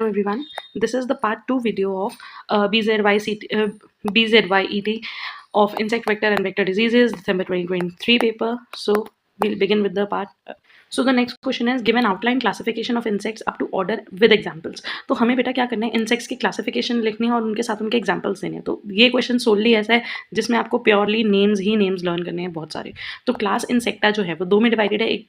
everyone. This is the part 2 video of BZYET of insect vector and vector diseases, December 2023 paper. So we'll begin with the part. So the next question is given outline classification of insects up to order with examples. तो हमें बेटा क्या करना है, insects की classification लिखनी है और उनके साथ उनके एग्जाम्पल्स देने हैं. तो ये क्वेश्चन सोलली ऐसा है जिसमें आपको प्योरली नेम्स लर्न करने हैं बहुत सारे. तो क्लास इंसेक्टा जो है वो दो में डिवाइडेड है, एक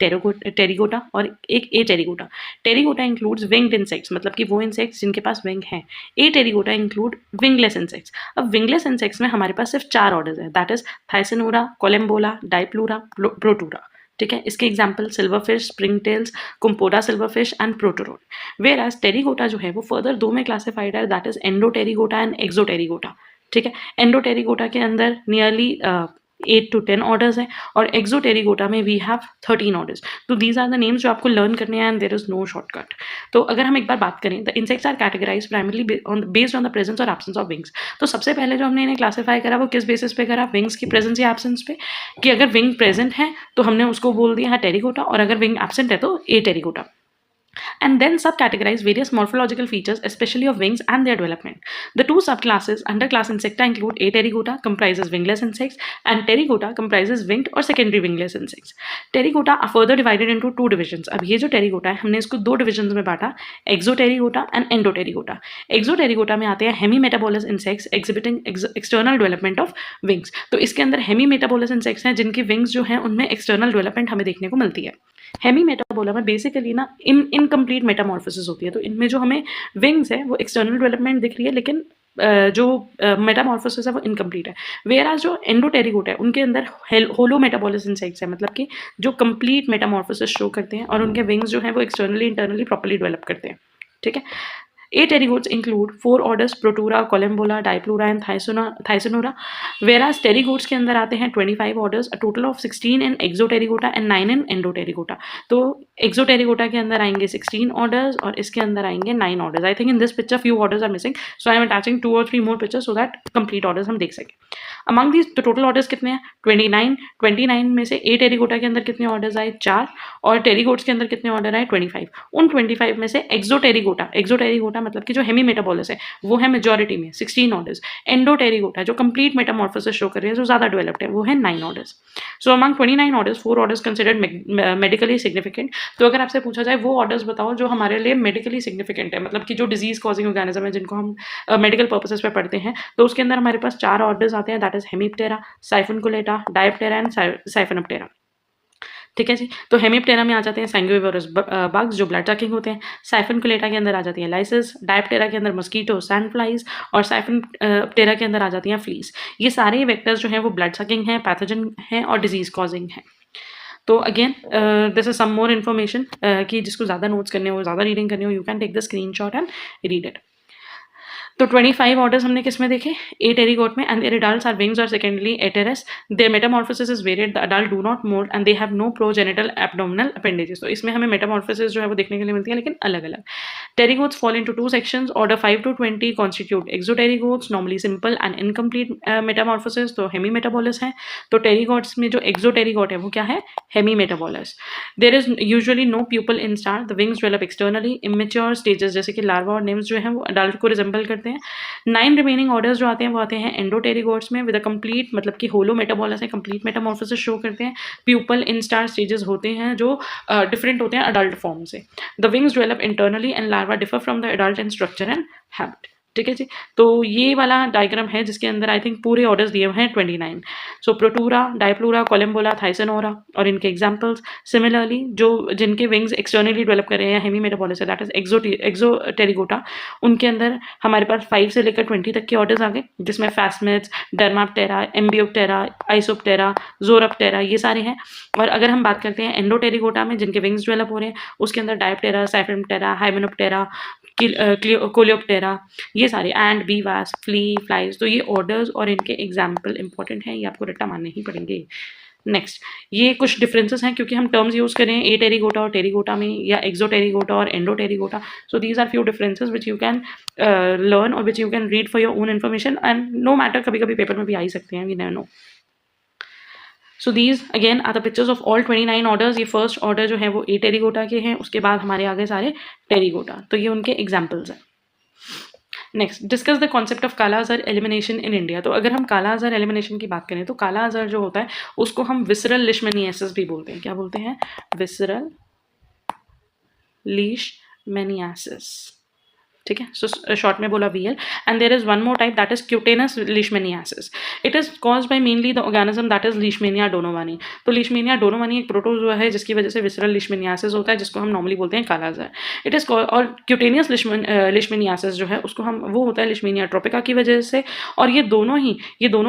टेरिगोटा और एक apterygota. Pterygota includes winged insects, मतलब कि वो इंसेक्ट्स जिनके पास विंग है. Apterygota include wingless insects. अब विंगलेस इंसेक्ट्स में हमारे पास सिर्फ 4 ऑर्डर्स है, that is thysanura, collembola, diplura, protura. ठीक है, इसके example silverfish, spring tails, campodea silverfish and प्रोटोरोड. वेयर एज टेरिगोटा जो है वो फर्दर दो में क्लासिफाइड है, that is endopterygota and exopterygota. ठीक है, एंडोटेरिगोटा के अंदर नियरली 8 to 10 ऑर्डर्स हैं और एक्सोटेरिगोटा में वी हैव 13 ऑर्डर्स. तो दीज आर द नेम्स जो आपको लर्न करने हैं and there is no shortcut. तो अगर हम एक बार बात करें, the insects are categorise primarily based on the presence और एब्सेंस ऑफ विंग्स. तो सबसे पहले जो हमने इन्हें क्लासीफाई करा वो किस बेसिस पे करा, विंग्स की प्रेजेंस या एब्सेंस पे. कि अगर विंग प्रेजेंट है तो हमने उसको बोल दिया है टेरिगोटा, और अगर विंग एब्सेंट है तो ए Pterygota. And then subcategorize various morphological features, especially of wings and their development. The two subclasses under class Insecta include A Pterygota, comprises wingless insects, and Pterygota comprises winged or secondary wingless insects. Pterygota are further divided into two divisions. अब ये जो Pterygota है हमने इसको दो divisions में बांटा, Exopterygota and Endopterygota. Exopterygota में आते हैं hemimetabolous insects exhibiting external development of wings. तो इसके अंदर hemimetabolous insects हैं जिनकी wings जो हैं उनमें external development हमें देखने को मिलती है. हेमीमेटाबोला में बेसिकली ना इनकम्प्लीट मेटामॉर्फोसिस होती है. तो इनमें जो हमें विंग्स है वो एक्सटर्नल डेवलपमेंट दिख रही है, लेकिन जो मेटामॉर्फोसिस है वो इनकम्प्लीट है. वेयर जो एंडोटेरिगोटा है उनके अंदर होलो मेटाबोलिस इंसेक्ट्स है, मतलब कि जो कंप्लीट मेटामॉर्फोसिस शो करते हैं और उनके विंग्स जो है वो एक्सटर्नली इंटरनली प्रॉपर्ली डेवलप करते हैं. ठीक है, A pterygotes include 4 orders, Protura, Collembola, Diplura and Thysanura. Whereas pterygotes के अंदर आते हैं 25 orders, a total of 16 in Exopterygota and 9 in Endopterygota. तो Exopterygota के अंदर आएंगे 16 orders और इसके अंदर आएंगे 9 orders. I think in this picture few orders are missing, so I am attaching 2 or 3 more pictures so that complete orders हम देख सकें. Among these तो total orders कितने हैं 29 में से A pterygota के अंदर कितने orders आए 4 और pterygotes के अंदर कितने order आए 25. उन 25 में से Exopterygota मतलब कि जो हेमीमेटाबोलिस है वो है मेजॉरिटी में 16 ऑर्डर्स. एंडोटेरिगोटा जो कंप्लीट मेटामॉर्फोसिस शो कर रही है, जो ज़्यादा डेवलप्ड है, वो है 9 ऑर्डर्स. सो among 29 orders 4 orders considered medically significant. तो अगर आपसे पूछा जाए वो ऑर्डर्स बताओ जो हमारे लिए मेडिकली सिग्निफिकेंट है, मतलब कि जो डिजीज कॉजिंग ऑर्गेनिज्म है जिनको हम मेडिकल पर्पसेस पे पढ़ते हैं, तो उसके अंदर हमारे पास 4 ऑर्डर्स आते हैं, दैट इज हेमीप्टेरा, साइफनकुलेटा, डायप्टेरा एंड साइफनोप्टेरा. ठीक है जी. तो हेमीप्टेरा में आ जाते हैं सैंग्विवरस बग्स जो ब्लड सकिंग होते हैं. साइफनकुलेटा के अंदर आ जाती हैं लाइसिस, डायप्टेरा के अंदर मस्कीटो, सैंड फ्लाइज और साइफनप्टेरा के अंदर आ जाती हैं फ्लीस. ये सारे वेक्टर्स जो हैं वो ब्लड सकिंग हैं, पैथोजन हैं और डिजीज कॉजिंग हैं. तो again this is some more information कि जिसको ज़्यादा नोट्स करने हो, ज़्यादा रीडिंग करनी हो, you can take the screenshot and read it. तो 25 ऑर्डर्स हमने किस में देखे, ए टेरिगोट में. And there adults are wings or secondary apterous. Their metamorphosis is varied. The adult do not molt and they have no progenital abdominal appendages. तो इसमें हमें Metamorphosis जो है वो देखने के लिए मिलती है, लेकिन अलग अलग. Pterygotes fall into two sections. Order 5 to 20 constitute exopterygotes, normally simple and incomplete metamorphosis, तो hemimetabolous है. तो टेरिगोट्स में जो exopterygot है वो क्या है, hemimetabolous. There is usually no pupil in start. The wings develop externally. Immature stages जैसे कि लार्वा और निम्स जो है वो अडल्ट को रिजेंबल करते हैं. 9 रिमेनिंग ऑर्डर्स जो आते हैं वो आते हैं एंडोटेरिगोट्स में विद अ कंप्लीट, मतलब कि होलो मेटाबोलस है, कंप्लीट मेटामॉर्फोसिस शो करते हैं. प्यूपल इन स्टार स्टेजेस होते हैं जो डिफरेंट होते हैं अडल्ट फॉर्म से. The wings develop internally and larva differ from the adult in structure and habit. ठीक है जी. तो ये वाला डायग्राम है जिसके अंदर आई थिंक पूरे ऑर्डर्स दिए हुए हैं 29. सो प्रोटूरा, डाइप्लूरा, कोलम्बोला, थाइसनोरा और इनके एग्जांपल्स. सिमिलरली जो जिनके विंग्स एक्सटर्नली डेवलप कर रहे हैं हेमीमेटाबोलिस है, दैट इज एक्सोटेरिगोटा, उनके अंदर हमारे पास 5 से लेकर 20 तक के ऑर्डर्स आ गए, जिसमें फैस्मिड्स, डर्माप्टेरा, एम्बियोप्टेरा, आइसोप्टेरा, जोराप्टेरा ये सारे हैं. और अगर हम बात करते हैं एंडोटेरिगोटा में जिनके विंग्स डेवलप हो रहे हैं, उसके अंदर डायप्टेरा, साइफनप्टेरा, हाइमेनोप्टेरा, कोलियोप्टेरा ये सारे, एंड बी वास, फ्ली, फ्लाइज. तो ये ऑर्डर्स और इनके एग्जाम्पल इंपॉर्टेंट हैं, ये आपको रट्टा मारने ही पड़ेंगे. नेक्स्ट, ये कुछ डिफरेंसेस हैं क्योंकि हम टर्म्स यूज करें ए टेरिगोटा और टेरिगोटा में, या एक्सोटेरिगोटा और endopterygota. So these are few differences which you can learn और which you can read for your own information, and no matter कभी कभी पेपर में भी आ ही सकते हैं, we never know. So these again are the pictures of all 29 orders. ये फर्स्ट ऑर्डर जो है वो ए टेरिकोटा के हैं, उसके बाद हमारे आगे सारे टेरिकोटा, तो ये उनके एग्जाम्पल्स हैं। Next, discuss the concept of kala azar elimination in India. तो अगर हम काला अजहर एलिमिनेशन की बात करें तो काला अजहर जो होता है उसको हम विसरल लिशमनियासिस भी बोलते हैं। क्या बोलते हैं? विसरल लीशमनियासिस, ठीक है। सो शॉर्ट में बोला VL। And there is one more type that is cutaneous leishmaniasis. It is caused by mainly the organism that is leishmania donovani. तो लीशमेनिया डोनोवानी एक प्रोटोजोआ है जिसकी वजह से विसरल लीशमनियासिस होता है, जिसको हम नॉर्मली बोलते हैं काला अजहर। इट इज और क्यूटेनियस लीशमनियासिस जो है उसको हम वो होता है लीशमेनिया ट्रोपिका की वजह से। और ये दोनों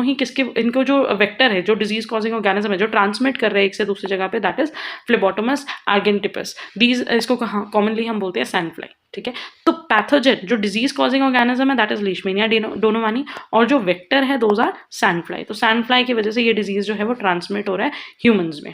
ही किसके, इनको जो वेक्टर है, जो डिजीज कॉजिंग ऑर्गेनिज्म है, जो ट्रांसमिट कर रहे हैं एक से दूसरी जगह पे, दैट इज फ्लेबोटोमस आर्गेंटिपस। दीज इसको कॉमनली हम बोलते हैं सैंड फ्लाई, ठीक है। तो पैथोजन जो डिजीज कॉजिंग ऑर्गेनिज्म है दैट इज लीशमेनिया डोनोवानी, और जो वेक्टर है दोज आर सैंड फ्लाई। तो सैंड फ्लाई की वजह से ये डिजीज जो है वो ट्रांसमिट हो रहा है ह्यूमंस में।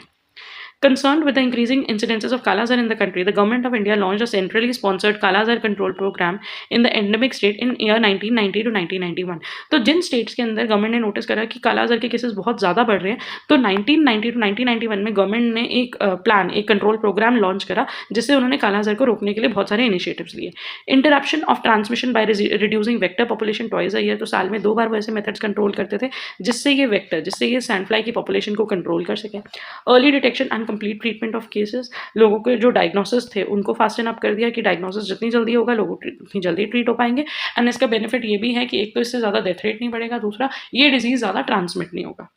Concerned with the increasing incidences of Kala Azhar in the country, the government of India launched a centrally sponsored Kala Azhar control program in the endemic state in year 1990 to 1991। तो जिन states के अंदर government ने notice करा कि काला अजहर के cases बहुत ज़्यादा बढ़ रहे हैं, तो 1990 टू 1991 में गवर्नमेंट ने एक प्लान, एक कंट्रोल प्रोग्राम लॉन्च करा, जिससे उन्होंने काला अजहर को रोकने के लिए बहुत सारे इनिशिएटिव्स लिए। Interruption of transmission by reducing vector population twice a year. तो साल में 2 बार वो ऐसे मेथड्स कंट्रोल करते थे जिससे ये सैंड फ्लाई की पॉपुलेशन को कंट्रोल कर सके। Early detection and complete treatment of cases. लोगों के जो डायग्नोसिस थे उनको फास्ट एनअप कर दिया कि डायग्नोसिस जितनी जल्दी होगा लोग उतनी जल्दी ट्रीट हो पाएंगे। एंड इसका बेनिफिट ये भी है कि एक तो इससे ज़्यादा डेथ रेट नहीं बढ़ेगा, दूसरा ये डिजीज़ ज़्यादा ट्रांसमिट नहीं होगा।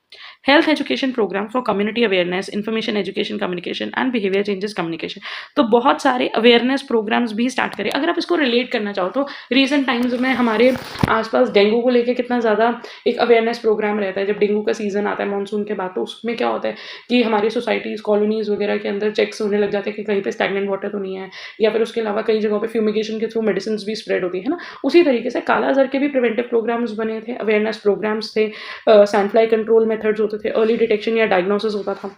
Health education programme for community awareness, information education communication and behaviour changes communication. तो बहुत सारे अवेयरनेस प्रोग्राम्स भी स्टार्ट करें। अगर आप इसको रिलेट करना चाहो तो रिसेंट टाइम्स में हमारे आसपास डेंगू को लेकर कितना ज़्यादा एक अवेयरनेस प्रोग्राम रहता है। जब डेंगू का सीजन आता है मानसून के बाद, तो उसमें क्या होता है कि हमारी सोसाइटीज़, कॉलोनीज़ वगैरह के अंदर चेक्स होने लग जाते हैं कि कहीं पे स्टैग्नेंट वाटर तो नहीं है, या फिर उसके अलावा कई जगहों पे फ्यूमिगेशन के थ्रू मेडिसिन भी स्प्रेड होती है ना। उसी तरीके से काला अजहर के भी प्रिवेंटिव प्रोग्राम्स बने थे, अवेयरनेस प्रोग्राम्स थे, सैंड फ्लाई कंट्रोल मेथड्स होते थे, अर्ली डिटेक्शन या डायग्नोसिस होता था।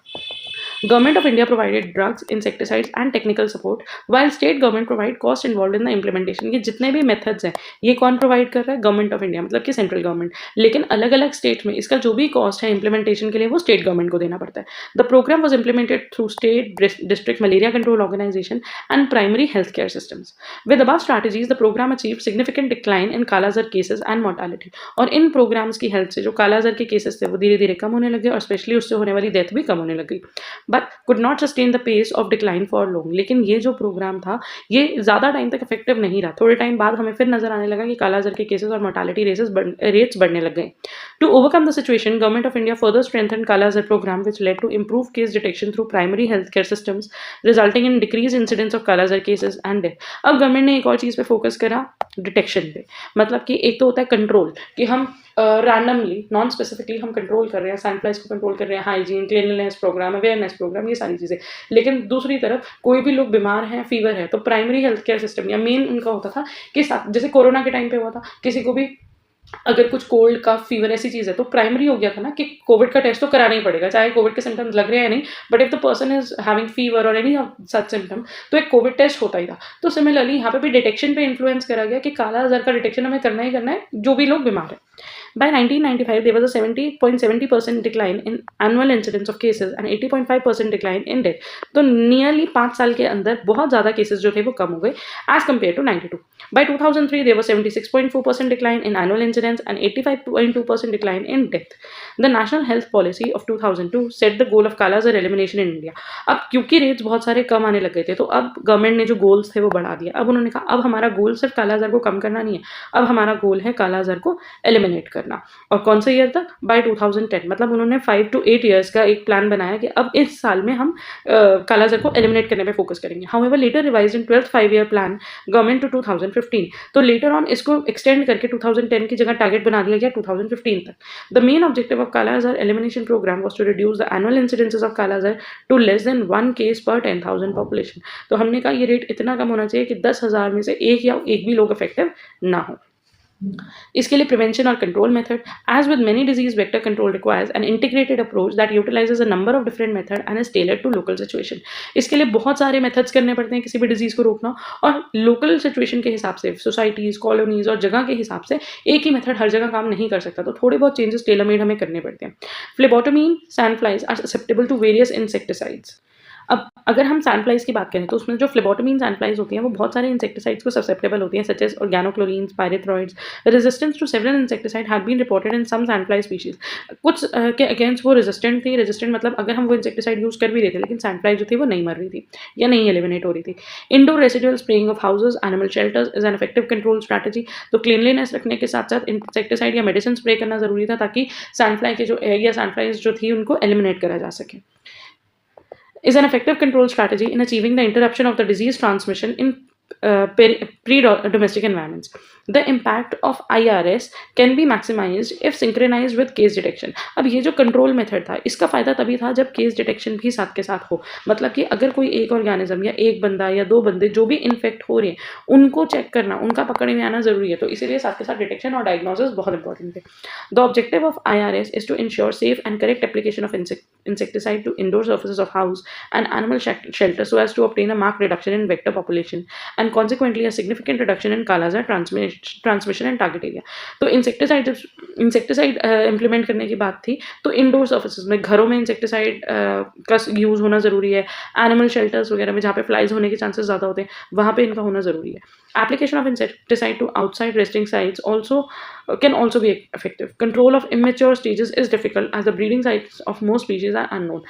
Government of India provided drugs, insecticides and technical support, while state government provide cost involved in the implementation। ये जितने भी methods हैं ये कौन प्रोवाइड कर रहा है? गवर्नमेंट ऑफ इंडिया, मतलब कि सेंट्रल गवर्नमेंट। लेकिन अलग अलग स्टेट में इसका जो भी कॉस्ट है इम्प्लीमेंटेशन के लिए वो स्टेट गवर्नमेंट को देना पड़ता है। The programme was implemented through state, district malaria control organisation and primary health care systems. With above strategies the programme achieve significant decline in kala azar cases and mortality. और इन programmes की help से जो काला अजहर के केसेस थे वो धीरे धीरे कम होने लगे और स्पेशली उससे होने वाली डेथ भी कम होने लगी। But could not sustain the pace of decline for long. लेकिन ये जो प्रोग्राम था ये ज़्यादा टाइम तक इफेक्टिव नहीं रहा। थोड़े टाइम बाद हमें फिर नजर आने लगा कि काला अजहर के केसेस और मोर्टालिटी रेट्स बढ़ने लग गए। To overcome the situation, government of India further strengthen kala azar program which led to improve case detection through primary health care systems, resulting in decrease incidence of kala azar cases and death. अब government ने एक और चीज़ पे focus करा, detection पे। मतलब कि एक तो होता है कंट्रोल, कि हम रैंडमली नॉन स्पेसिफिकली हम कंट्रोल कर रहे हैं, सैंड फ्लाइज को कंट्रोल कर रहे हैं, hygiene, cleanliness programme, awareness programme, ये सारी चीज़ें। लेकिन दूसरी तरफ कोई भी लोग बीमार हैं, फीवर है, तो प्राइमरी हेल्थ केयर सिस्टम या मेन उनका होता था कि जैसे कोरोना के टाइम पे हुआ था, किसी को भी अगर कुछ कोल्ड का फीवर ऐसी चीज़ है तो प्राइमरी हो गया था ना कि कोविड का टेस्ट तो कराना ही पड़ेगा, चाहे कोविड के सिम्टम्स लग रहे हैं या नहीं, but if the person is having fever और एनी सच सिम्टम तो एक कोविड टेस्ट होता ही था। तो सिमिलरली यहाँ पे भी डिटेक्शन पे इन्फ्लुएंस करा गया कि काला अजहर का डिटेक्शन हमें करना ही करना है जो भी लोग बीमार है। By 1995, there was a 70.70% decline in annual incidence of cases and 80.5% decline in death। तो नियरली 5 साल के अंदर बहुत ज़्यादा केसेस जो थे वो कम हो गए as compared to 92। By 2003, there was 76.4% decline in annual incidence and 85.2% decline in death। The National Health Policy of 2002 set the goal of Kala Azhar elimination in India। अब क्योंकि रेट्स बहुत सारे कम आने लग गए थे तो अब गवर्नमेंट ने जो गोल्स थे वो बढ़ा दिया। अब उन्होंने कहा अब हमारा गोल सिर्फ काला अजहर को कम करना नहीं है, अब हमारा गोल है काला अजहर को एलिमिनेट करना। और कौन से ईयर तक? बाय 2010। मतलब उन्होंने 5 to 8 ईयर्स का एक प्लान बनाया कि अब इस साल में हम काला अजहर को एलिमिनेट करने पे फोकस करेंगे। However later revised in 12th 5-year plan government to 2015। तो लेटर ऑन इसको एक्सटेंड करके 2010 की जगह टारगेट बना दिया गया 2015 तक। The main objective of kala azar elimination program was to reduce the annual incidences of kala azar to less than 1 case per 10,000 population. तो हमने कहा ये रेट इतना कम होना चाहिए कि 10,000 में से एक या एक भी लोग इफेक्टिव ना हो। इसके लिए प्रिवेंशन और control method, as with many disease vector control requires an integrated approach that utilises a number of different method and is tailored to local situation. इसके लिए बहुत सारे मेथड्स करने पड़ते हैं किसी भी डिजीज को रोकना, और लोकल सिचुएशन के हिसाब से, सोसाइटीज, कॉलोनीज और जगह के हिसाब से एक ही मेथड हर जगह काम नहीं कर सकता, तो थोड़े बहुत चेंजेस टेलर मेड हमें करने पड़ते हैं। Phlebotomine sandflies are susceptible to various insecticides. अब अगर हम सैंडफ्लाइज की बात करें तो उसमें जो फ्लेबोटोमीन सैंडफ्लाइज होती हैं वो बहुत सारे इंसेक्टिसाइड्स को ससेप्टेबल होती हैं, such as organochlorines, pyrethroids. Resistance to several insecticide have been reported in some sandfly species. कुछ के अगेंस्ट वो रेजिस्टेंट थी। रेजिस्टेंट मतलब अगर हम वो इंसेक्टिसाइड यूज कर भी रहे थे लेकिन सैंडफ्लाई जो थी वो नहीं मर रही थी या नहीं एलिमिनेट हो रही थी। Indoor residual spraying of houses, animal shelters is an effective control strategy. तो क्लीनलीनेस रखने के साथ साथ इंसेक्टिसाइड या मेडिसिन स्प्रे करना जरूरी था ताकि सैंडफ्लाई के जो एग या सैंडफ्लाइज जो थी उनको एलिमिनेट करा जा सके। Is an effective control strategy in achieving the interruption of the disease transmission in pre-domestic environments. The impact of IRS can be maximized if synchronized with case detection. अब ये जो कंट्रोल मेथड था इसका फ़ायदा तभी था जब केस डिटेक्शन भी साथ के साथ हो। मतलब कि अगर कोई एक ऑर्गेनिज्म या एक बंदा या दो बंदे जो भी इन्फेक्ट हो रहे हैं उनको चेक करना, उनका पकड़ में आना ज़रूरी है, तो इसीलिए साथ के साथ डिटेक्शन और डायग्नोसिस बहुत इंपॉर्टेंट है। The objective of IRS is to ensure safe and correct application of insecticide to indoor surfaces of house and animal shelter so as to obtain a marked reduction in vector population and consequently a significant reduction in kala azar transmission and target area। तो insecticide implement करने की बात थी तो indoor surfaces में, घरों में insecticide का यूज़ होना ज़रूरी है। एनिमल शेल्टर्स वगैरह में जहाँ पे फ्लाइज होने के चांसेस ज़्यादा होते हैं वहाँ पे इनका होना ज़रूरी है। Application of insecticide to outside resting sites also can also be effective. Control of immature stages is difficult as the breeding sites of most species are unknown.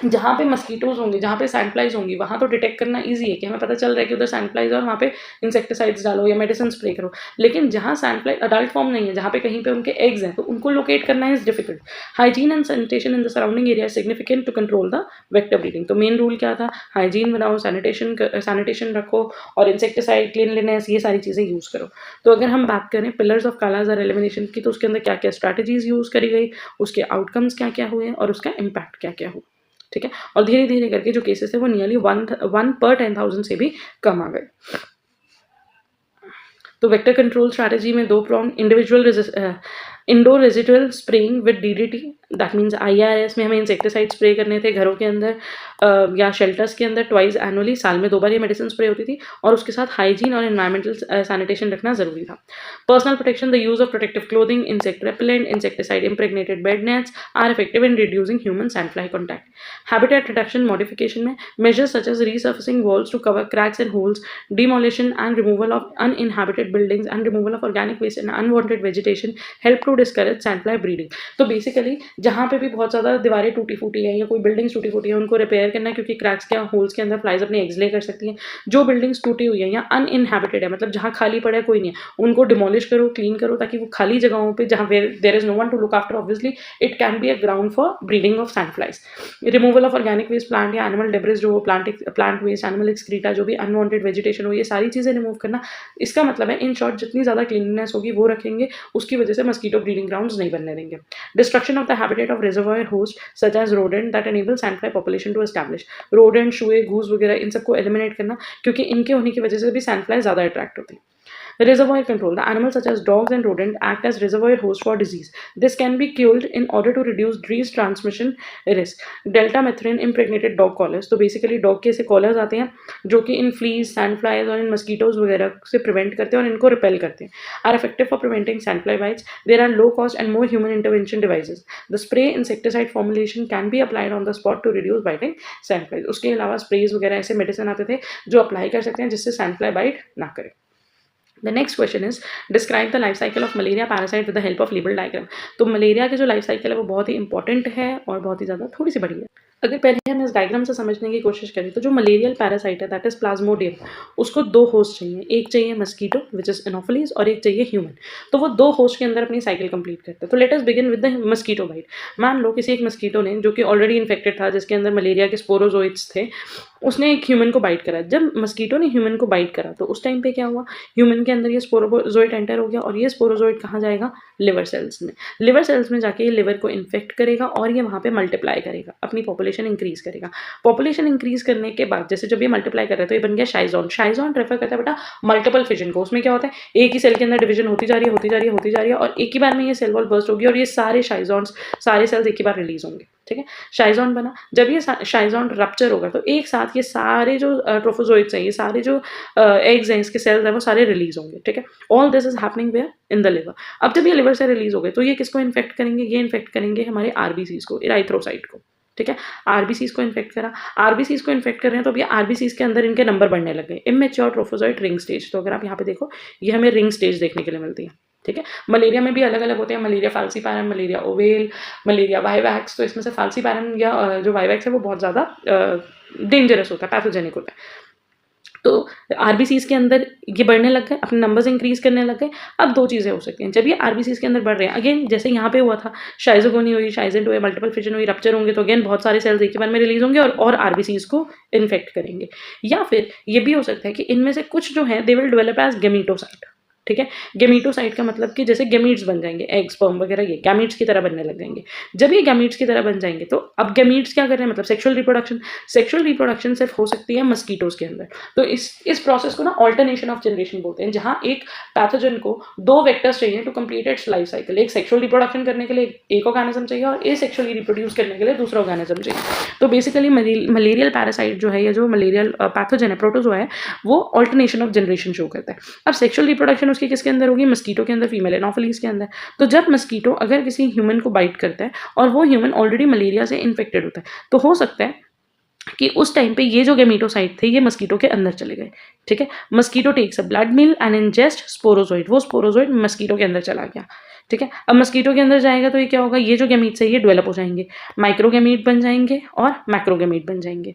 जहाँ पे मस्कीटोज होंगे, जहाँ पे सैंडफ्लाइज होंगी वहाँ तो डिटेक्ट करना ईजी है कि हमें पता चल रहा है कि उधर सैंडफ्लाइज है और वहाँ पे इंसेक्टिसाइड्स डालो या मेडिसिन स्प्रे करो। लेकिन जहाँ सैंडफ्लाई अडल्ट फॉर्म नहीं है, जहाँ पे कहीं पे उनके एग्स हैं, तो उनको लोकेट करना is difficult. Hygiene and sanitation in the surrounding area significant to control the vector breeding. तो मेन रूल क्या था, हाइजीन बनाओ, सैनिटेशन रखो और इंसेक्टिसाइड, क्लीनलीनेस, ये सारी चीज़ें यूज़ करो। तो अगर हम बात करें पिलर्स ऑफ कालाजार एलिमिनेशन की तो उसके अंदर क्या क्या स्ट्रैटेजीज यूज़ करी गई, उसके आउटकम्स क्या क्या हुए और उसका इम्पैक्ट क्या क्या हुआ, ठीक है। और धीरे धीरे करके जो केसेस थे वो नियरली 1 पर 10,000 से भी कम आ गए। तो वेक्टर कंट्रोल स्ट्रैटेजी में दो prong, indoor residual spraying with DDT, that means IRS में हमें इंसेक्टिसाइड स्प्रे करने थे घरों के अंदर या शेल्टर्स के अंदर ट्वाइस एनुअली, साल में 2 बार ये मेडिसिन स्प्रे होती थी, और उसके साथ हाइजीन और एनवायरमेंटल सैनिटेशन रखना जरूरी था। Personal protection, the use of protective clothing, insect repellent, insecticide impregnated bed nets are effective in reducing human sandfly contact. Habitat reduction modification में measures such as resurfacing walls to cover cracks and holes, demolition and removal of uninhabited buildings and removal of organic waste and unwanted vegetation help to discourage sandfly breeding। तो basically जहाँ पे भी बहुत ज़्यादा दीवारें टूटी फूटी है या कोई बिल्डिंग्स टूटी फूटी है उनको रिपेयर करना है, क्योंकि क्रैक्स के होल्स के अंदर फ्लाइज अपने एग्स ले कर सकती हैं। जो बिल्डिंग्स टूटी हुई है या अनइनहैबिटेड है, मतलब जहाँ खाली पड़ा है कोई नहीं है, उनको डिमोलिश करो, क्लीन करो, ताकि वो खाली जगहों पे जहाँ there is no one to look after, obviously it can be a ground for breeding of sandflies. Removal of organic waste, plant या एनिमल डेब्रिस, जो प्लांट वेस्ट, एनिमल एक्सक्रीटा, जो भी अनवांटेड वेजिटेशन हो, ये सारी चीज़ें रिमूव करना। इसका मतलब है इन शॉर्ट जितनी ज़्यादा क्लीननेस होगी वो रखेंगे, उसकी वजह से मस्कीटो ब्रीडिंग ग्राउंड्स नहीं बनने देंगे। Destruction of the habitat of reservoir host such as rodent that enable sandfly population to establish. Rodent, चूहे, घूस वगैरह इन सबको एलिमिनेट करना, क्योंकि इनके होने की वजह से भी सैंडफ्लाई ज़्यादा अट्रैक्ट होती है। Reservoir control. The animals such as dogs and rodents act as reservoir hosts for disease. This can be killed in order to reduce disease transmission risk. Delta methrin impregnated dog collars. तो basically dog के ऐसे collars आते हैं जो कि इन fleas, sandflies और इन mosquitoes वगैरह से prevent करते हैं और इनको repel करते हैं. Are effective for preventing sandfly bites. There are low cost and more human intervention devices. The spray insecticide formulation can be applied on the spot to reduce biting sandflies. उसके अलावा sprays वगैरह ऐसे medicine आते थे जो apply कर सकते हैं जिससे sandfly bite ना करे। The next question is describe the life cycle of malaria parasite with the help of label diagram। तो मलेरिया के जो लाइफ साइकिल है वो बहुत ही इंपॉर्टेंट है और बहुत ही ज़्यादा थोड़ी सी बड़ी है। अगर पहले हम इस डायग्राम से समझने की कोशिश करें तो जो मलेरियल पैरासाइट है दैट इज प्लाज्मोडियम, उसको 2 होस्ट चाहिए, एक चाहिए मस्कीटो विच इज एनोफिलीज और एक चाहिए ह्यूमन। तो वो 2 होस्ट के अंदर अपनी साइकिल कंप्लीट करते हैं। तो let us begin with the mosquito bite. मान लो किसी एक मस्कीटो ने जो कि ऑलरेडी इन्फेक्टेड था, जिसके अंदर मलेरिया के स्पोरोजोइट्स थे, उसने एक ह्यूमन को बाइट करा। जब मस्कीटो ने ह्यूमन को बाइट करा तो उस टाइम पे क्या हुआ, ह्यूमन के अंदर ये स्पोरोजोइट एंटर हो गया और ये स्पोरोजोइट कहाँ जाएगा, लिवर सेल्स में। लिवर सेल्स में जाके ये लिवर को इन्फेक्ट करेगा और ये वहाँ पे मल्टीप्लाई करेगा, अपनी पॉपुलेशन इंक्रीज करेगा। पॉपुलेशन इंक्रीज करने के बाद जैसे जब ये मल्टीप्लाई कर रहा है तो ये बन गया शाइजोन। शाइजोन रेफर करता है बेटा मल्टीपल फिजन को। उसमें क्या होता है, एक ही सेल के अंदर डिवीजन होती जा रही है, होती जा रही है, होती जा रही है, और एक ही बार में ये सेल वॉल बर्स्ट होगी और ये सारे शाइजोन्स, सारे सेल्स एक ही बार रिलीज होंगे। ठीक है, शाइजोन बना। जब ये शाइजोन रप्चर होगा तो एक साथ ये सारे जो ट्रोफोजोइड्स हैं, ये सारे जो एग्स हैं, इसके सेल्स हैं, वो सारे रिलीज होंगे। ठीक है, all this is happening where in the liver. अब जब ये लिवर से रिलीज हो गए तो ये किसको इन्फेक्ट करेंगे, ये इन्फेक्ट करेंगे हमारे आरबीसीज को, इराइथ्रोसाइट को। ठीक है, आरबीसीज को इन्फेक्ट करा, आरबीसीज को इन्फेक्ट कर रहे हैं तो अब ये आरबीसीज के अंदर इनके नंबर बढ़ने लग गए। Immature trophozoite ring stage. तो अगर आप यहाँ पे देखो, ये हमें रिंग स्टेज देखने के लिए मिलती है। ठीक है, मलेरिया में भी अलग अलग होते हैं, malaria falciparum, malaria ovale, malaria vivax. तो इसमें से फाल्सीपैरम या जो वाइवैक्स है वो बहुत ज़्यादा डेंजरस होता है, पैथोजेनिक होता है। तो आरबीसीज के अंदर ये बढ़ने लग गए, अपने नंबर्स इंक्रीज करने लग गए। अब दो चीज़ें हो सकती हैं जब ये आरबीसीज के अंदर बढ़ रहे हैं, अगेन जैसे यहाँ पे हुआ था, शाइजोगोनी हुई, शाइजेंट हुए, मल्टीपल फिजन हुई, रप्चर होंगे, तो अगेन बहुत सारे सेल्स एक ही बार में रिलीज होंगे और आरबीसीज को इन्फेक्ट करेंगे। या फिर ये भी हो सकता है कि इनमें से कुछ जो है दे विल डेवलप एज गेमीटोसाइट। ठीक है, गेमीटोसाइट का मतलब कि जैसे गेमीट्स बन जाएंगे, एग स्पर्म वगैरह, ये गैमीट्स की तरह बनने लग जाएंगे। जब ये गैमीट्स की तरह बन जाएंगे तो अब गैमीट्स क्या कर रहे हैं, मतलब सेक्सुअल रिप्रोडक्शन सिर्फ हो सकती है मस्कीटोज के अंदर। तो इस प्रोसेस को ना ऑल्टरनेशन ऑफ जनरेशन बोलते हैं, जहाँ एक पैथोजन को दो वेक्टर्स चाहिए to complete its life cycle. एक सेक्सुअल रिप्रोडक्शन करने के लिए एक ऑर्गेनिज्म चाहिए और ए सेक्सुअली रिप्रोड्यूस करने के लिए दूसरा ऑर्गेनिज्म चाहिए। तो बेसिकली मलेरियल पैरासाइट जो है, या जो मलेरियल पैथोजन है, प्रोटोजोआ है, वो ऑल्टरनेशन ऑफ जनरेशन शो करता है। अब सेक्सुअल रिप्रोडक्शन उसकी किसके अंदर होगी, मस्कीटो के अंदर, फीमेल एनोफिलीज के अंदर। तो जब मस्कीटो अगर किसी ह्यूमन को बाइट करता है और वो ह्यूमन ऑलरेडी मलेरिया से इन्फेक्टेड होता है, तो हो सकता है कि उस टाइम पे ये जो गेमीटोसाइट थे ये मस्कीटो के अंदर चले गए। ठीक है, mosquito takes a blood meal and ingest sporozoite. वो स्पोरोजोइड मस्कीटो के अंदर चला गया। ठीक है, अब मस्कीटो के अंदर जाएगा तो ये क्या होगा, ये जो गेमीट्स है ये डेवलप हो जाएंगे, माइक्रोगेमीट बन जाएंगे और मैक्रोगेमीट बन जाएंगे।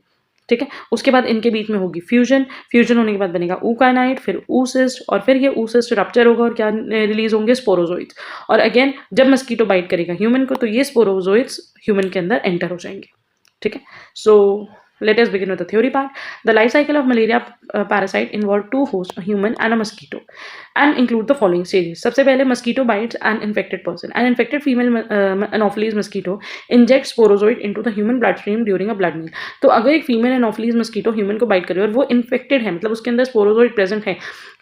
ठीक है, उसके बाद इनके बीच में होगी फ्यूजन। फ्यूजन होने के बाद बनेगा ऊकानाइट, फिर ऊसिस्ट, और फिर ये ऊसिस्ट रप्चर होगा और क्या रिलीज होंगे, स्पोरोजोइड्स। और अगेन जब मस्कीटो बाइट करेगा ह्यूमन को तो ये स्पोरोजोइड्स ह्यूमन के अंदर एंटर हो जाएंगे। ठीक है, सो let us begin with the theory part. The life cycle of malaria parasite involve two hosts, a human and a mosquito, and include the following stages. सबसे पहले mosquito bites an infected person. An infected female anopheles mosquito injects sporozoid into the human bloodstream during a blood meal. तो अगर एक female anopheles mosquito human को bite कर रही है और वो इन्फेक्टेड है, मतलब उसके अंदर स्पोरोजोइड प्रेजेंट है,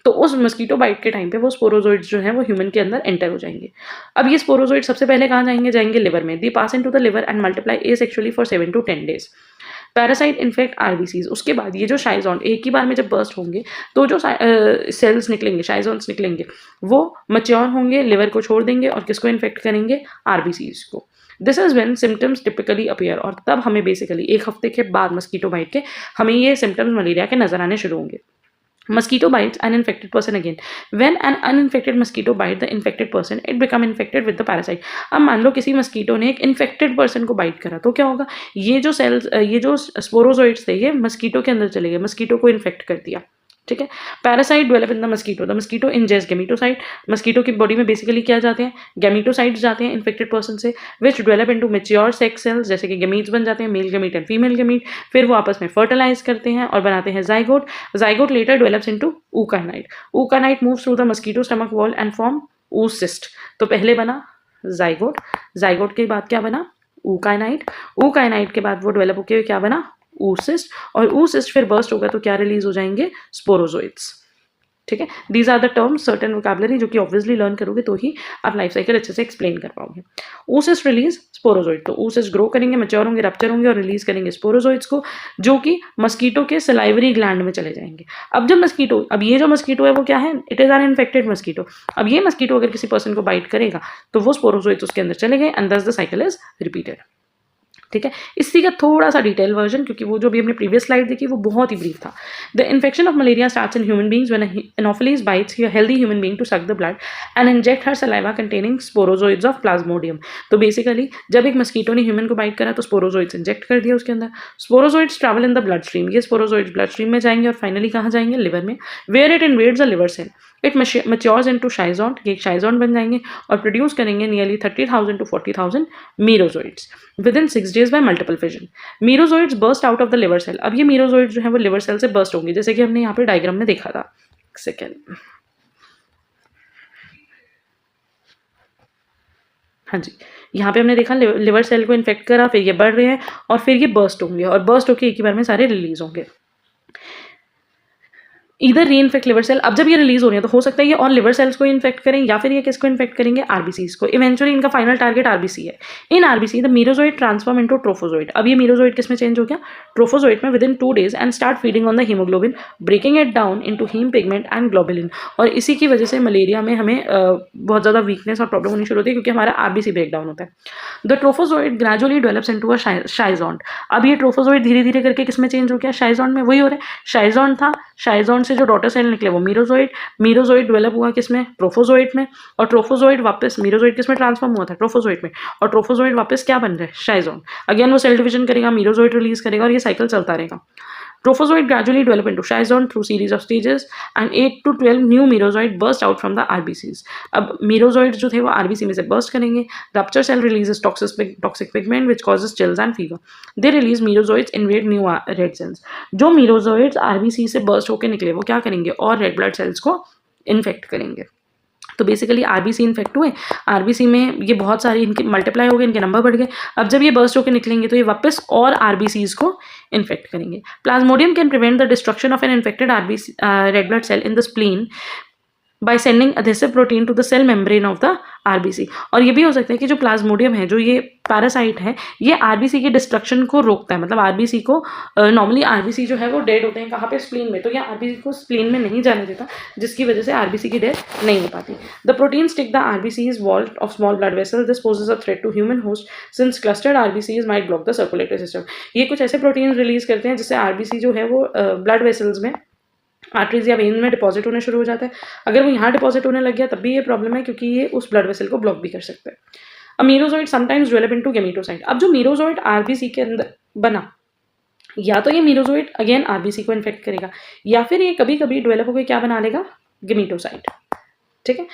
तो उस मस्कीटो बाइट के टाइम पे वो स्पोरोजोइड्स जो है वो ह्यूमन के अंदर एंटर हो जाएंगे। अब ये स्पोरोजोइड सबसे पहले कहाँ जाएंगे लिवर में। They pass into the liver and multiply asexually for 7 to 10 days. Parasite infect RBCs. उसके बाद ये जो शाइजोन एक ही बार में जब बर्स्ट होंगे तो जो सेल्स निकलेंगे, शाइजोन्स निकलेंगे, वो मच्योर होंगे, लिवर को छोड़ देंगे और किसको इन्फेक्ट करेंगे, आरबीसीज को। This is when symptoms typically appear. और तब हमें बेसिकली एक हफ्ते के बाद मस्कीटो बाइट के हमें ये सिम्टम्स मलेरिया के नजर आने शुरू होंगे। Mosquito bites an infected person again. When an uninfected mosquito bites the infected person, it become infected with the parasite. अब मान लो किसी मस्कीटो ने एक इन्फेक्टेड पर्सन को बाइट करा तो क्या होगा, ये जो सेल्स, ये जो स्पोरोजोइड्स थे ये मस्कीटो के अंदर चले गए, मस्कीटो को इन्फेक्ट कर दिया। ठीक है, parasite develop in the mosquito ingest gametocyte. Mosquito की बॉडी में बेसिकली क्या जाते हैं, गैमीटोसाइट्स जाते हैं इन्फेक्टेड पर्सन से, which develop into mature sex cells, जैसे कि गेमीट्स बन जाते हैं, male gamete and female gamete. फिर वो आपस में फर्टिलाइज करते हैं और बनाते हैं zygote. Zygote later develops into ookinete. Ookinete moves through the mosquito stomach wall and form oocyst। तो पहले बना जाइगोट, जाइगोट के बाद क्या बना, ऊकानाइट। ऊकानाइट के बाद वो डेवलप होकर क्या बना, oocyst। और oocyst फिर बर्स्ट होगा तो क्या रिलीज हो जाएंगे, स्पोरोजोइड्स। ठीक है, these are the terms, certain vocabulary जो कि ऑब्वियसली लर्न करोगे तो ही आप लाइफ साइकिल अच्छे से एक्सप्लेन कर पाओगे। oocyst release sporozoite. तो oocyst ग्रो करेंगे, मैच्योर होंगे, रप्चर होंगे और रिलीज करेंगे स्पोरोजोइड्स को, जो कि मस्कीटो के सलाइवरी ग्लैंड में चले जाएंगे। अब जब मस्कीटो, अब ये जो मस्कीटो है वो क्या है, it is an infected mosquito. अब ये मस्कीटो अगर किसी पर्सन को बाइट करेगा तो वो स्पोरोजोइड्स उसके अंदर चले गए एंड दस द साइकिल इज रिपीटेड। ठीक है, इसी का थोड़ा सा डिटेल वर्जन, क्योंकि वो जो भी हमने प्रीवियस स्लाइड देखी वो बहुत ही ब्रीफ था। The infection of malaria starts in human beings when anopheles bites a healthy human being to suck the blood and inject her saliva containing sporozoites of plasmodium. तो बेसिकली जब एक mosquito ने human को bite करा तो sporozoites inject कर दिया उसके अंदर। Sporozoites travel in the blood stream. ये स्पोरोजोइड्स ब्लड स्ट्रीम में जाएंगे और फाइनली कहाँ जाएंगे, लिवर में, where it invades the liver cell. It matures into शाइजोन। ये एक शाइजोन बन जाएंगे और प्रोड्यूस करेंगे nearly 30,000 to 40,000 merozoites within 6 days by multiple fission. Merozoites burst out of the liver cell. अब ये मीरोजोइड्स जो है वो लिवर सेल से बर्स्ट होंगे, जैसे कि हमने यहाँ पे डायग्राम में देखा था। सेकेंड, हाँ जी, यहाँ पे हमने देखा लिवर सेल को इन्फेक्ट करा, फिर ये बढ़ रहे हैं और फिर ये बर्स्ट होंगे और बर्स्ट होके एक ही बार में सारे रिलीज होंगे। इधर री इन्फेक्ट लिवर सेल। अब जब ये रिलीज हो रही है तो हो सकता है ये और लिवर सेल्स को इन्फेक्ट करें या फिर ये किसको इन्फेक्ट करेंगे, आरबीसीज को। इवेंचुअली इनका फाइनल टारगेट आरबीसी है। In RBC the merozoite transform into trophozoite. अब ये मीरोजोइड किस में चेंज हो गया, ट्रोफोजोइड में, with in 2 days and start feeding on the haemoglobin, breaking it down into haem pigment and globulin. और इसी की वजह से मलेरिया में हमें बहुत ज़्यादा वीकनेस और प्रॉब्लम होनी शुरू होती है क्योंकि हमारा आरबीसी ब्रेक डाउन होता है। The trophozoite gradually develops into a शाइजोन। अब ये ट्रोफोजोइड धीरे धीरे करके किस में चेंज हो गया, शाइजोन में। वही हो रहा है, शाइजोन था, शाइजोन से जो डॉटर सेल निकले वो मीरोजोइड, मीरोजोइड डेवलप हुआ किसमें, ट्रोफोजोइड में, और ट्रोफोजोइड वापस मीरोजोइड किसमें ट्रांसफॉर्म हुआ था, ट्रोफोजोइड में, और ट्रोफोजोइड वापस क्या बन रहा है, शाइजोन। अगेन वो सेल डिवीजन करेगा, मीरोजोइड रिलीज करेगा और ये साइकिल चलता रहेगा। Trophozoid gradually develop into Schizon through series of stages and 8 to 12 new merozoid burst out from the RBCs. अब merozoid जो थे वो RBC में से burst करेंगे. Rupture cell releases toxic pigment which causes chills and fever. They release merozoids invade new red cells. जो merozoids RBC से burst होके निकले वो क्या करेंगे और red blood cells को इन्फेक्ट करेंगे। तो बेसिकली आरबीसी इन्फेक्ट हुए, आरबीसी में ये बहुत सारी इनके मल्टीप्लाई हो गए, इनके नंबर बढ़ गए। अब जब ये बर्स्ट होकर निकलेंगे तो ये वापस और आरबीसीज को इन्फेक्ट करेंगे। Plasmodium can prevent the destruction of an infected RBC red blood cell in the spleen by sending adhesive protein to the cell membrane of the RBC. और ये भी हो सकता है कि जो प्लाज्मोडियम है, जो ये पैरासाइट है, ये आरबीसी के डिस्ट्रक्शन को रोकता है। मतलब आरबीसी को नॉर्मली आरबीसी जो है वो डेड होते हैं कहाँ पे, स्प्लीन में, तो ये आरबीसी को स्प्लीन में नहीं जाने देता, जिसकी वजह से आरबीसी की डेथ नहीं हो पाती। The protein stick the RBCs wall of small blood vessel, this poses a threat to human host since clustered RBCs might block the circulatory system. ये कुछ ऐसे प्रोटीन रिलीज करते हैं जिससे आरबीसी जो है वो ब्लड वेसल्स में, आर्टरीज या वेन में डिपॉजिट होना शुरू हो जाता है। अगर वो यहाँ डिपॉजिट होने लग गया तब भी ये प्रॉब्लम है क्योंकि ये उस ब्लड वेसल को ब्लॉक भी कर सकता है। अब मीरोजोइड समटाइम्स डेवलप इनटू गेमेटोसाइट। अब जो मीरोजोइड आरबीसी के अंदर बना, या तो ये मीरोजोइड अगेन आरबीसी को इन्फेक्ट करेगा या फिर ये कभी कभी डेवलप होकर क्या बना लेगा, गेमेटोसाइट। ठीक है,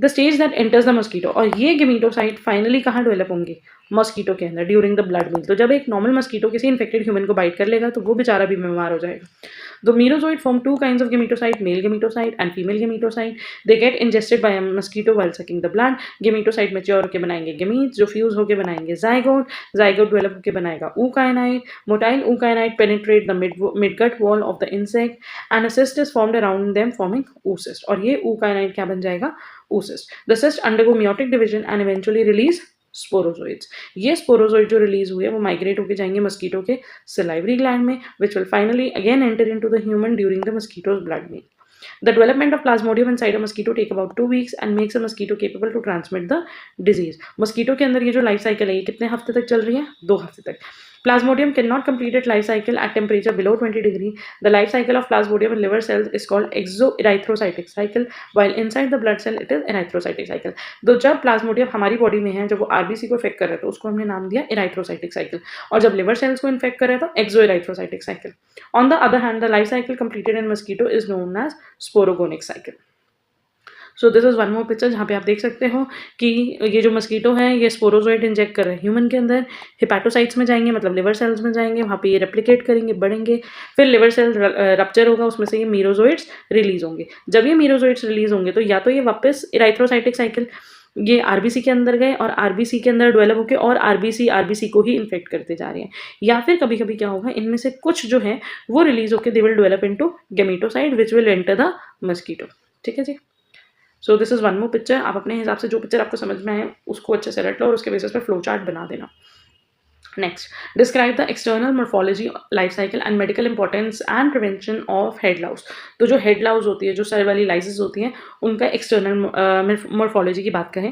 the stage that enters the mosquito. और ये गेमेटोसाइट फाइनली कहाँ डेवलप होंगे, मस्कीटो के अंदर, ड्यूरिंग द ब्लड मील। तो जब एक नॉर्मल मस्कीटो किसी इन्फेक्टेड ह्यूमन को बाइट कर लेगा तो वो बेचारा भी बीमार हो जाएगा। The merozoid form 2 kinds of gametocyte, male gametocyte and female gametocyte. They get ingested by a mosquito while sucking the blood. Gametocyte mature होके बनाएंगे gametes, जो fuse होके बनाएंगे zygote. Zygote develop होके बनाएगा ookinete. Motile ookinete penetrate the midgut wall of the insect and a cyst is formed around them forming oocyst. और ये ookinete क्या बन जाएगा, oocyst. The cyst undergo meiotic division and eventually release sporozoites. ये sporozoite जो release हुए वो migrate होके जाएंगे मस्कीटो के सलाइवरी ग्लैंड में, which will finally again enter into the human during the mosquitoes blood meal. The development of plasmodium inside a mosquito take about 2 weeks and makes a mosquito capable to transmit the disease. Mosquito के अंदर ये जो life cycle है ये कितने हफ्ते तक चल रही है, 2 हफ्ते तक। Plasmodium cannot complete its life cycle at temperature below 20 degree. The life cycle of Plasmodium in liver cells is called exoerythrocytic cycle, while inside the blood cell it is erythrocytic cycle. तो जब Plasmodium हमारी body में है, जब वो RBC को effect कर रहा है तो उसको हमने नाम दिया erythrocytic cycle, और जब लिवर सेल्स को इन्फेक्ट कर रहा है तो exoerythrocytic cycle. On the other hand, the life cycle completed in mosquito is known as sporogonic cycle. So this is one more picture जहाँ पे आप देख सकते हो कि ये जो मस्कीटो है ये स्पोरोजोइड इंजेक्ट कर रहे हैं ह्यूमन के अंदर, हिपैटोसाइट्स में जाएंगे, मतलब लिवर सेल्स में जाएंगे, वहाँ पे ये रेप्लिकेट करेंगे, बढ़ेंगे, फिर लिवर सेल रप्चर होगा, उसमें से ये मीरोजोइड्स रिलीज होंगे। जब ये मीरोजोइड्स रिलीज होंगे तो या तो ये वापस इराइथ्रोसाइटिक साइकिल, ये आरबीसी के अंदर गए और आरबीसी के अंदर डेवलप होकर और आरबीसी को ही इन्फेक्ट करते जा रहे हैं, या फिर कभी कभी क्या होगा, इनमें से कुछ जो है वो रिलीज होकर they will develop into gametocyte which will enter the mosquito. ठीक है जी। So this is one more picture. आप अपने हिसाब से जो पिक्चर आपको समझ में आए उसको अच्छे से रट लो और उसके बेसिस पे फ्लो चार्ट बना देना। Next, describe the external morphology, life cycle and medical importance and prevention of head louse. तो जो हेड लाउज होती है, जो सर वाली लाइसिस होती हैं, उनका एक्सटर्नल मोर्फोलॉजी की बात करें,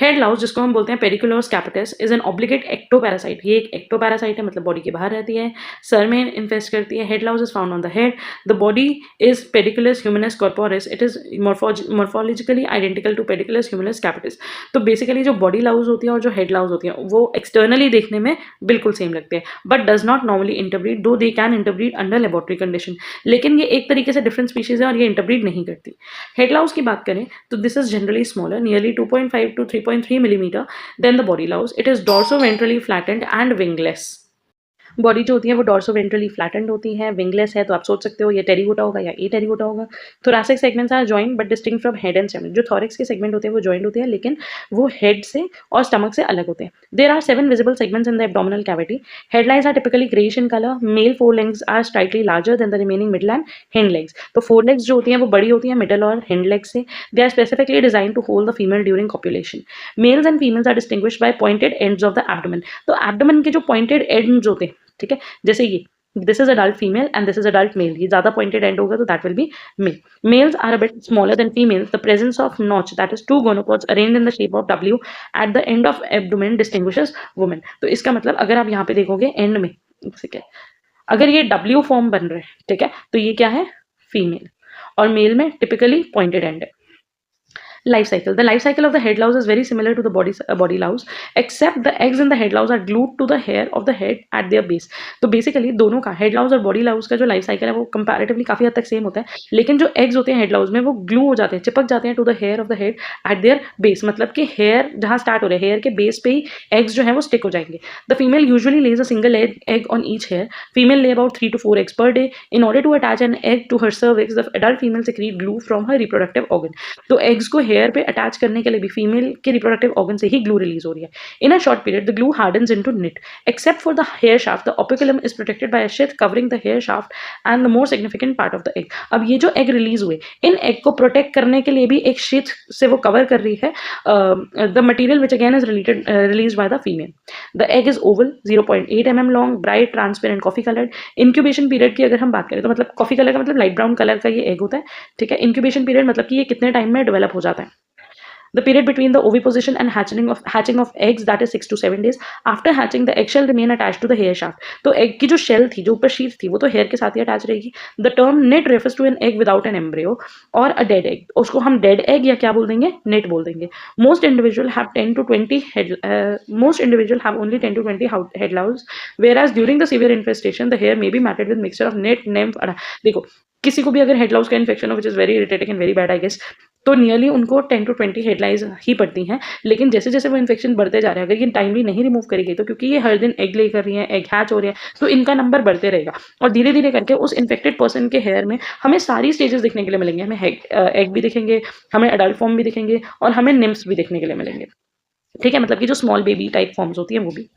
हेड लाउज जिसको हम बोलते हैं pediculus capitis is an obligate ectoparasite. ये एक एक्टोपैरासाइट है, मतलब बॉडी के बाहर रहती है, सर में इन्फेस्ट करती है। Head louse is found on the head. The body is pediculus humanus corporis. It is morphologically identical to pediculus humanus capitis. तो बेसिकली जो बॉडी लाउज होती है और जो हेड लाउज होती है वो एक्सटर्नली देखने में बिल्कुल सेम लगते हैं, but does not normally interbreed, though they can interbreed under laboratory condition. लेकिन ये एक तरीके से डिफरेंट स्पीशीज है और ये इंटरब्रीड नहीं करती। हेड लाउज की बात करें तो this is generally smaller, nearly 2.5 to 3.3 millimetre than the body louse. It is dorsoventrally flattened and wingless. Body जो होती है वो डॉर्सोवेंट्रली फ्लैटेंड होती है, विंगलेस है, तो आप सोच सकते हो ये टेरिकोटा होगा या ए टेरिकोटा होगा। Thoracic segments are joint but distinct from head and stomach. जो थोरैक्स के सेगमेंट होते हैं वो जॉइंट होते हैं, लेकिन वो हेड से और स्टमक से अलग होते हैं। There are 7 visible segments in the abdominal cavity. Head lice are typically greyish in colour. Male fore legs are slightly larger than the remaining middle and hind legs. तो फोर लेग्स जो होती हैं वो बड़ी होती हैं मिडल और हिंड लेग्स से। They are specifically design to hold the female during copulation. Males and females are distinguished by pointed ends of the abdomen. तो एब्डोमेन के जो पॉइंटेड एंड्स होते हैं, ठीक है, जैसे ये this is adult female and this is adult male, ये ज़्यादा pointed end होगा तो that will be male. Males are a bit smaller than females. The presence of notch, that is two gonopods arranged in the shape of W at the end of abdomen distinguishes women. तो इसका मतलब अगर आप यहाँ पे देखोगे end में, ठीक है, अगर ये W फॉर्म बन रहे हैं, ठीक है, तो ये क्या है, फीमेल, और मेल में टिपिकली पॉइंटेड एंड है। Life cycle. The life cycle of the head louse is very similar to the body louse, except the eggs in the head louse are glued to the hair of the head at their base. तो basically दोनों का, head लाउज और body लाउज का जो life cycle है वो comparatively काफी हद तक सेम होता है, लेकिन जो एग्स होते हैं हेड लाउज में वो ग्लू हो जाते हैं, चिपक जाते हैं to the hair of the head at their base. मतलब कि हेयर जहाँ स्टार्ट हो रहे हैं, हेयर के बेस पे ही एग्स जो है वो स्टिक हो जाएंगे। The female usually lays a single egg on each hair. Female lay about 3 to 4 eggs per day. In order to attach an egg to her cervix, the adult female secrete glue from her reproductive organ. तो eggs को hair पे attach करने के लिए भी female के reproductive organ से ही glue release हो रही है। In a short period the glue hardens into nit. Except for the hair shaft, the operculum is protected by a sheath covering the hair shaft and the more significant part of the egg. अब ये जो egg release हुए, इन egg को protect करने के लिए भी एक शीथ से वो कवर कर रही है the material which again is release by the female. The egg is Oval 0.8 mm long, bright transparent coffee coloured. Incubation period की अगर हम बात करें तो मतलब कॉफी कलर का मतलब लाइट ब्राउन कलर का ये एग होता है, ठीक है। इंक्यूबेशन पीरियड मतलब कि ये कितने टाइम में डेवलप हो जाता है। The period between the oviposition and hatching of eggs, that is 6 to 7 days. After hatching, the egg shell remain attached to the hair shaft. तो egg की जो shell थी, जो ऊपर sheath थी, वो तो hair के साथ ही attach रहेगी. The term nit refers to an egg without an embryo or a dead egg. उसको हम dead egg या क्या बोल देंगे, nit बोल देंगे. Most individual have 10 to 20 most individual have only 10 to 20 head louses, whereas during the severe infestation, the hair may be matted with mixture of nit, nymph. देखो किसी को भी अगर हेड लाउस का इन्फेक्शन हो, which is very irritating and very bad I guess, तो nearly उनको 10 to 20 headlines ही पड़ती हैं। लेकिन जैसे जैसे वो इन्फेक्शन बढ़ते जा रहे हैं, अगर ये टाइमली नहीं रिमूव करी गई, तो क्योंकि ये हर दिन एग ले कर रही हैं, एग हैच हो रहे हैं, तो इनका नंबर बढ़ते रहेगा और धीरे धीरे करके उस इन्फेक्टेड पर्सन के हेयर में हमें सारी स्टेजेस देखने के लिए मिलेंगे। हमें एग भी दिखेंगे, हमें अडल्ट फॉर्म भी दिखेंगे और हमें निम्स भी देखने के लिए मिलेंगे, ठीक है, मतलब कि जो स्मॉल बेबी टाइप फॉर्म्स होती हैं वो भी।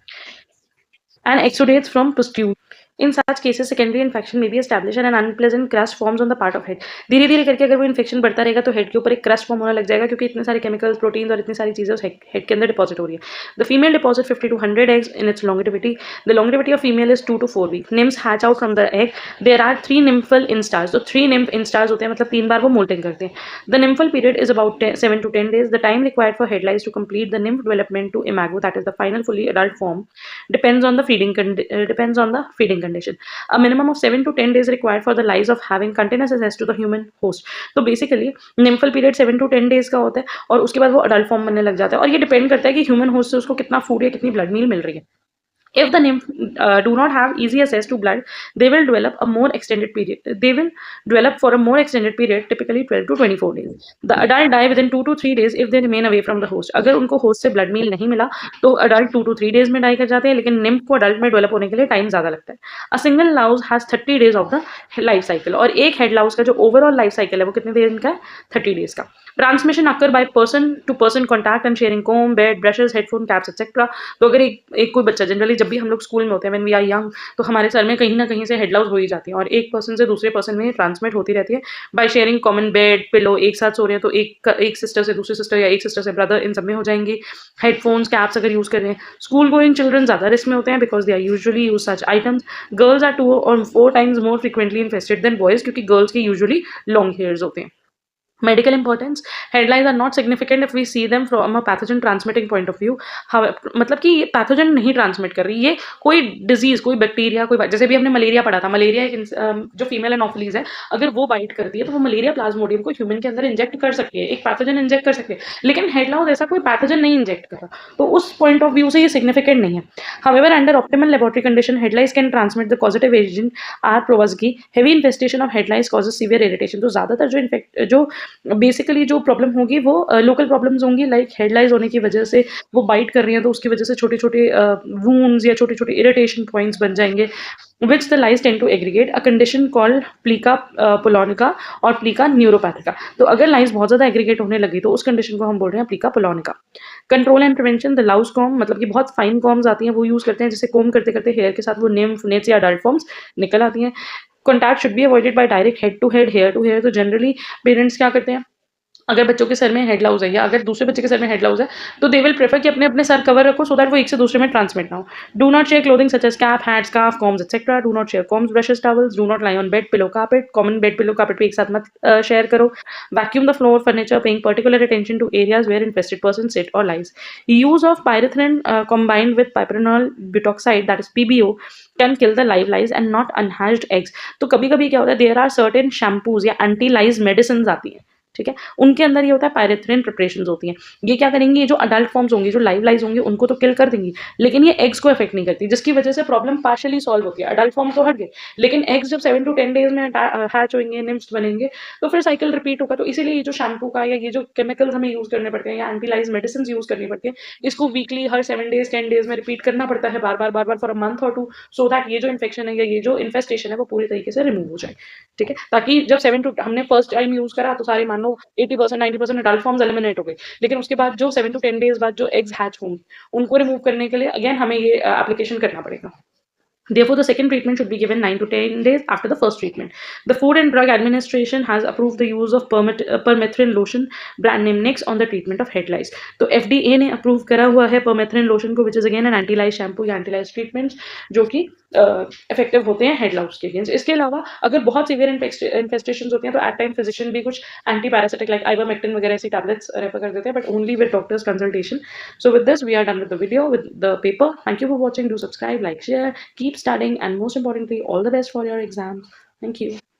And exudates from pustule. In such cases, secondary infection may be established and an unpleasant crust forms on the part of head. धीरे धीरे करके अगर वो इन्फेक्शन बढ़ता रहेगा तो हेड के ऊपर एक क्रस्ट फॉर्म होने लग जाएगा, क्योंकि इतने सारे केमिकल्स, प्रोटीन्स और इतनी सारी चीजें उस हेड के अंदर डिपॉजिट हो रही है। The female deposit 50 to 100 eggs in its longevity. The longevity of female is 2 to 4 weeks. Nymphs hatch out from the egg. There are 3 nymphal instars. तो 3 nymph instars होते हैं, मतलब 3 बार वो मोल्टिंग करते हैं। The nymphal period is about 7 to 10 days. The time required for head lice to complete the nymph development to imago, that is the final fully adult form, depends on the feeding condition. A minimum of 7 to 10 days required for the lice of having continuous access to the human host. तो basically nymphal period 7 to 10 days का होता है और उसके बाद वो adult form बनने लग जाता है, और ये डिपेंड करता है कि ह्यूमन होस्ट से उसको कितना फूड या कितनी ब्लड मील मिल रही है। If the nymph do not have easy access to blood, they will develop a more extended period. They will develop for a more extended period, typically 12 to 24 days. The adult die within 2 to 3 days if they remain away from the host. अगर उनको host से blood meal नहीं मिला तो adult 2 to 3 days में die कर जाते हैं, लेकिन निम्फ को अडल्ट में डेवलप होने के लिए टाइम ज़्यादा लगता है। A single louse has 30 days of the life cycle. और एक हेड लाउस का जो ओवरऑल लाइफ साइकिल है वो कितने दिन का है, 30 डेज का। Transmission occur by person to person contact and sharing comb, bed, brushes, headphone, caps etcetera. तो अगर एक कोई बच्चा, जनरली जब भी हम लोग स्कूल में होते हैं, व्हेन वी आर यंग, तो हमारे सर में कहीं ना कहीं से हेड लाउस हो ही जाती है और एक पर्सन से दूसरे पर्सन में ट्रांसमिट होती रहती है by sharing common bed, pillow. एक साथ सो रहे हैं तो एक सिस्टर से दूसरी सिस्टर या एक सिस्टर से ब्रदर, इन सब में हो जाएंगी। हेडफोन्स, कैप्स अगर यूज कर रहे हैं। स्कूल गोइंग चिल्ड्रन ज्यादा रिस्क में होते हैं because they are usually use such items. Girls are 2 or 4 times more frequently infested than boys, क्योंकि गर्ल्स के यूजुअली लॉन्ग हेयर्स होते हैं। Medical importance, headlines are not significant if we see them from a pathogen transmitting point of view. मतलब कि ये pathogen नहीं transmit कर रही, ये कोई डिजीज, कोई बैक्टीरिया, कोई जैसे भी हमने मलेरिया पढ़ा था, मलेरिया एक जो फीमेल एनोफिलीज है, अगर वो बाइट करती है तो वो मलेरिया प्लाज्मोडियम को ह्यूमन के अंदर इंजेक्ट कर सकती है, एक पैथोजन इंजेक्ट कर सकती है, लेकिन हेडलाउस ऐसा कोई पैथोजन नहीं इंजेक्ट कर रहा, तो उस पॉइंट ऑफ व्यू से ये सिग्निफिकेंट नहीं है। However under optimal laboratory condition head lice can transmit the positive agent R prowazekii. Heavy infestation of head lice causes severe irritation. तो ज्यादातर जो बेसिकली जो प्रॉब्लम होगी वो लोकल प्रॉब्लम्स होंगी, लाइक हेडलाइज होने की वजह से वो बाइट कर रही हैं, तो उसकी वजह से छोटे-छोटे वुंड्स या छोटे-छोटे इरिटेशन पॉइंट्स बन जाएँगे, which the lice tend to aggregate, a condition called plica polonica और plica neuropathica। तो अगर लाइस बहुत ज़्यादा एग्रीगेट होने लगी तो उस कंडीशन को हम बोल रहे हैं plica polonica. Control and prevention, the louse comb, मतलब कि बहुत फाइन कॉम्स आती हैं, वो यूज़ करते हैं, जिससे कोम करते-करते हेयर के साथ वो निम्फ, नेट्स या अडल्ट फॉर्म्स निकल आती हैं। Contact should be avoided by direct head to head, hair to hair. तो जनरली पेरेंट्स क्या करते हैं, अगर बच्चों के सर में हेड लाउज है या अगर दूसरे बच्चे के सर में हेड लाउज है, तो दे विल प्रेफर कि अपने अपने सर कवर रखो, सो दैट वो एक से दूसरे में ट्रांसमिट ना हो। Do not share clothing such as cap, hat, scarf, combs etcetera. Do not share combs, brushes, towels. Do not lie on bed, pillow, carpet. Common bed, pillow, carpet भी एक साथ मत शेयर करो। Vacuum the floor, furniture, paying particular attention to areas where infested person sit और lies. Use of pyrethrin combined with piperonal butoxide, that is PBO, can kill the live lice and not unhatched eggs। तो कभी कभी क्या होता है, there are certain shampoos या anti lies medicine आती हैं, ठीक है, उनके अंदर ये होता है पायरेथ्रिन प्रिपरेशंस होती हैं। ये क्या करेंगी, ये जो अडल्ट फॉर्म्स होंगी, जो लाइव लाइज होंगी, उनको तो किल कर देंगी, लेकिन ये एग्स को इफेक्ट नहीं करती, जिसकी वजह से प्रॉब्लम पार्शियली सॉल्व होती है। अडल्ट फॉर्म तो हट गए, लेकिन एग्स जब 7 to 10 डेज में हैच होंगे, निम्स बनेंगे, तो फिर साइकिल रिपीट होगा। तो इसीलिए ये जो शैम्पू का या ये जो केमिकल्स हमें यूज करने पड़ते हैं या एंटीलाइज मेडिसिन यूज करनी पड़ती है, इसको वीकली हर 7 डेज 10 डेज में रिपीट करना पड़ता है, बार बार फॉर अ मंथ और 2, सो दैट ये जो इन्फेक्शन है या ये जो इन्फेस्टेशन है वो पूरी तरीके से रिमूव हो जाए, ठीक है। ताकि जब 7 टू हमने फर्स्ट टाइम यूज करा तो सारे मान लो 80% 90% अडल्ट फॉर्म्स एलिमिनेट हो गई, लेकिन उसके बाद जो 7 to 10 डेज बाद जो एग्स हैच होंगी, उनको रिमूव करने के लिए अगेन हमें ये एप्लीकेशन करना पड़ेगा। Therefore, the second treatment should be given 9 to 10 days after the first treatment. The Food and Drug Administration has approved the use of permethrin lotion, brand name Nix, on the treatment of head lice. तो FDA ने approve करा हुआ है permethrin lotion को, which is again an anti-lice shampoo या anti-lice treatments, जो कि effective होते हैं head lice के against। इसके अलावा अगर बहुत severe infestations होती हैं, तो at time physician भी कुछ anti-parasitic like ivermectin वगैरह ऐसी tablets refer कर देते हैं, but only with doctor's consultation। So with this, we are done with the video, with the paper. Thank you for watching. Do subscribe, like, share, keep studying, and most importantly, all the best for your exams. Thank you.